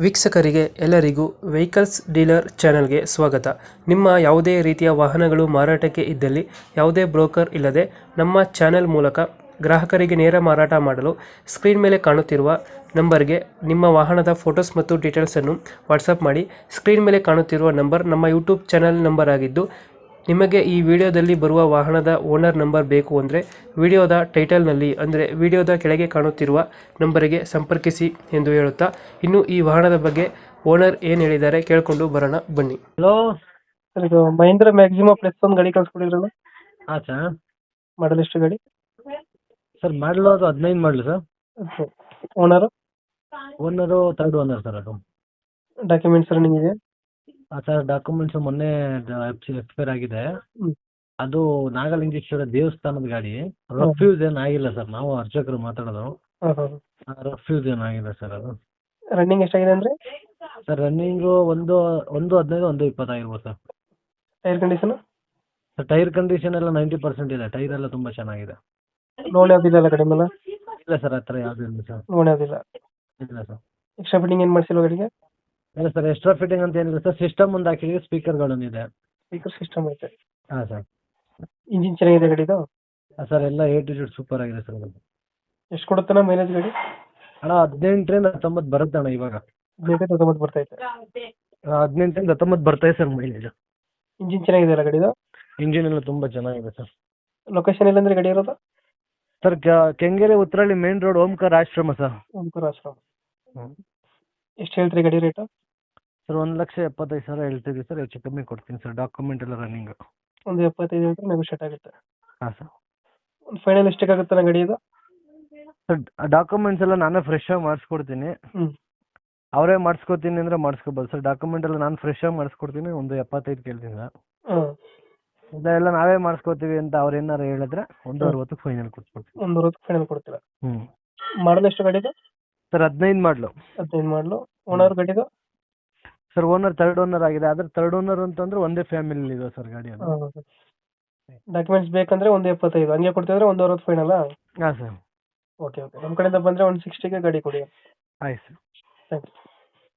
ವೀಕ್ಷಕರಿಗೆ ಎಲ್ಲರಿಗೂ vehicles dealer ಚಾನೆಲ್ಗೆ ಸ್ವಾಗತ. ನಿಮ್ಮ ಯಾವುದೇ ರೀತಿಯ ವಾಹನಗಳು ಮಾರಾಟಕ್ಕೆ ಇದ್ದಲ್ಲಿ ಯಾವುದೇ ಬ್ರೋಕರ್ ಇಲ್ಲದೆ ನಮ್ಮ ಚಾನೆಲ್ ಮೂಲಕ ಗ್ರಾಹಕರಿಗೆ ನೇರ ಮಾರಾಟ ಮಾಡಲು ಸ್ಕ್ರೀನ್ ಮೇಲೆ ಕಾಣುತ್ತಿರುವ ನಂಬರ್ಗೆ ನಿಮ್ಮ ವಾಹನದ ಫೋಟೋಸ್ ಮತ್ತು ಡೀಟೇಲ್ಸನ್ನು ವಾಟ್ಸಪ್ ಮಾಡಿ. ಸ್ಕ್ರೀನ್ ಮೇಲೆ ಕಾಣುತ್ತಿರುವ ನಂಬರ್ ನಮ್ಮ ಯೂಟ್ಯೂಬ್ ಚಾನೆಲ್ ನಂಬರ್ ಆಗಿದ್ದು, ನಿಮಗೆ ಈ ವಿಡಿಯೋದಲ್ಲಿ ಬರುವ ವಾಹನದ ಓನರ್ ನಂಬರ್ ಬೇಕು ಅಂದರೆ ವಿಡಿಯೋದ ಟೈಟಲ್ನಲ್ಲಿ ಅಂದರೆ ವಿಡಿಯೋದ ಕೆಳಗೆ ಕಾಣುತ್ತಿರುವ ನಂಬರಿಗೆ ಸಂಪರ್ಕಿಸಿ ಎಂದು ಹೇಳುತ್ತಾ, ಇನ್ನು ಈ ವಾಹನದ ಬಗ್ಗೆ ಓನರ್ ಏನು ಹೇಳಿದ್ದಾರೆ ಕೇಳಿಕೊಂಡು ಬರೋಣ ಬನ್ನಿ. ಹಲೋ. ಸರ್, ಇದು ಮಹೀಂದ್ರ ಮ್ಯಾಕ್ಸಿಮಾ ಪ್ಲಸ್ ಒಂದು ಗಾಡಿ ಕಳ್ಸ್ಕೊಡಿದ್ರಲ್ಲ, ಹಾಂ ಸರ್. ಮಾಡಲ್ ಎಷ್ಟು ಗಾಡಿ? ಸರ್ ಮಾಡಲು ಅದು 15 ಮಾಡಲು sir. Owner owner third owner sir ಅದು. ಡಾಕ್ಯುಮೆಂಟ್ಸ್ ರನ್ನಿಂಗ್ ಇದೆ? ಹಾಂ ಸರ್, ಡಾಕ್ಯುಮೆಂಟ್ಸು ಮೊನ್ನೆ ಎಕ್ಸ್ಪೈರ್ ಆಗಿದೆ. ಹ್ಮ್. ಅದು ನಾಗಲಿಂಗೇಶ್ವರ ದೇವಸ್ಥಾನದ ಗಾಡಿ. ರಫ್ ಯೂಸ್ ಏನು ಆಗಿಲ್ಲ ಸರ್, ನಾವು ಅರ್ಚಕರು ಮಾತಾಡೋದು. ರಫ್ ಯೂಸ್ ಏನು ಆಗಿಲ್ಲ ಸರ್ ಅದು. ರನ್ನಿಂಗ್ ಎಷ್ಟಾಗಿದೆ ಅಂದರೆ? ಸರ್ ರನ್ನಿಂಗು ಒಂದು 15 ಒಂದು 20 ಆಗಿರ್ಬೋದು sir. Tyre condition? Sir tyre condition ಎಲ್ಲ 90% ಇದೆ. ಟೈರ್ ಎಲ್ಲ ತುಂಬ ಚೆನ್ನಾಗಿದೆ. ಲೋನ್ ಯಾವುದಿಲ್ಲ ಅಲ್ಲ ಗಾಡಿ ಮೇಲೆ? ಇಲ್ಲ ಸರ್, ಆ ಥರ ಯಾವುದೂ ಇಲ್ಲ ಸರ್. ಲೋನ್ ಯಾವುದಿಲ್ಲ? ಇಲ್ಲ ಸರ್. ಎಕ್ಸ್ಟ್ರಾ ಫಿಟ್ಟಿಂಗ್ ಏನು ಮಾಡಿಸಿಲ್ಲ ಗಾಡಿಗೆ? ಇಲ್ಲ ಸರ್, ಎಕ್ಸ್ಟ್ರಾ ಫಿಟ್ಟಿಂಗ್ ಅಂತ ಏನಿಲ್ಲ ಸರ್. ಸಿಸ್ಟಮ್ ಒಂದು ಹಾಕಿದ್ದೀವಿ, ಸ್ಪೀಕರ್ಗಳೊಂದಿದೆ. ಸ್ಪೀಕರ್ ಸಿಸ್ಟಮ್ ಐತೆ? ಹಾಂ ಸರ್. ಇಂಜಿನ್ ಚೆನ್ನಾಗಿದೆ ಗಾಡಿದು? ಸರ್ ಎಲ್ಲ A to Z ಸೂಪರ್ ಆಗಿದೆ ಸರ್ ಅದು. ಎಷ್ಟು ಕೊಡುತ್ತಾನ ಮೈಲೇಜ್ ಗಾಡಿ? ಅಣ್ಣ 18ರಿಂದ 19 ಬರುತ್ತೆ ಅಣ್ಣ ಇವಾಗ. 19 ಬರ್ತೈತೆ? 18ರಿಂದ 19 ಬರ್ತಾಯಿದೆ ಸರ್ ಮೈಲೇಜ್. ಇಂಜಿನ್ ಚೆನ್ನಾಗಿದೆ ಅಲ್ಲ ಗಾಡಿದು? ಇಂಜಿನ್ ಎಲ್ಲ ತುಂಬ ಚೆನ್ನಾಗಿದೆ ಸರ್. ಲೊಕೇಶನ್ ಎಲ್ಲಂದ್ರೆ ಗಾಡಿ ಇರೋದು? Sir Kengeri Uttarahalli main road, Omkara Ashrama sir. ಓಂಕಾರ ಆಶ್ರಮ. ಎಷ್ಟು ಹೇಳ್ತೀರಿ ಗಾಡಿ ರೇಟು? Sir 1,75,000 ಹೇಳ್ತಿದ್ದೀವಿ sir. ಹೆಚ್ಚು ಕಮ್ಮಿ ಕೊಡ್ತೀನಿ ಸರ್. ಡಾಕ್ಯುಮೆಂಟ್ ಎಲ್ಲ ರನ್ನಿಂಗ್. ಒಂದು 75 ಹೇಳ್ತಾರೆ, ನೆಗೋಷಿಯೇಟ್ ಆಗುತ್ತೆ? ಹಾಂ ಸರ್. ಒಂದು ಫೈನಲ್ ಎಷ್ಟಕ್ಕಾಗುತ್ತೆ ನನ್ನ ಗಾಡಿ ಇದು? ಸರ್ ಡಾಕ್ಯುಮೆಂಟ್ಸ್ ಎಲ್ಲ ನಾನೇ ಫ್ರೆಶ್ ಆಗಿ ಮಾಡಿಸ್ಕೊಡ್ತೀನಿ. ಹ್ಞೂ. ಅವರೇ ಮಾಡಿಸ್ಕೊತೀನಿ ಅಂದರೆ ಮಾಡಿಸ್ಕೋಬೋದು ಸರ್. ಡಾಕ್ಯುಮೆಂಟ್ ಎಲ್ಲ ನಾನು ಫ್ರೆಶ್ ಆಗಿ ಮಾಡಿಸ್ಕೊಡ್ತೀನಿ. ಒಂದು 75 ಕೇಳ್ತೀನಿ ಸರ್. ಹಾಂ. ಇದೆಲ್ಲ ನಾವೇ ಮಾಡಿಸ್ಕೋತೀವಿ ಅಂತ ಅವ್ರು ಏನಾರು ಹೇಳಿದ್ರೆ 1,60 ಫೈನಲ್ ಕೊಡ್ಸ್ಕೊಡ್ತೀನಿ. 1 ಫೈನಲ್ ಕೊಡ್ತೀರಾ? ಹ್ಞೂ. ಮಾಡಲ್ ಎಷ್ಟು ಗಾಡಿದು? ಸರ್ 15 ಮಾಡಲು. 15 ಮಾಡಲು. ಓನರ್ ಗಾಡಿದು? ಸರ್ ಓನರ್ ಥರ್ಡ್ ಓನರ್ ಆಗಿದೆ. ಆದರೆ ಥರ್ಡ್ ಓನರ್ ಅಂತಂದ್ರೆ ಒಂದೇ ಫ್ಯಾಮಿಲಿ ಇದೆ ಸರ್ ಗಾಡಿ ಅದು. ಡಾಕ್ಯುಮೆಂಟ್ಸ್ ಬೇಕಂದ್ರೆ 175 ಹಂಗೆ ಕೊಡ್ತಿದ್ರೆ 160 ಫೈನಲ್? ಹಾಂ ಸರ್. ಓಕೆ ಓಕೆ, ನಮ್ಮ ಕಡೆಯಿಂದ ಬಂದರೆ 160ಗೆ ಗಾಡಿ ಕೊಡಿ. ಆಯ್ತು ಸರ್. Thank you.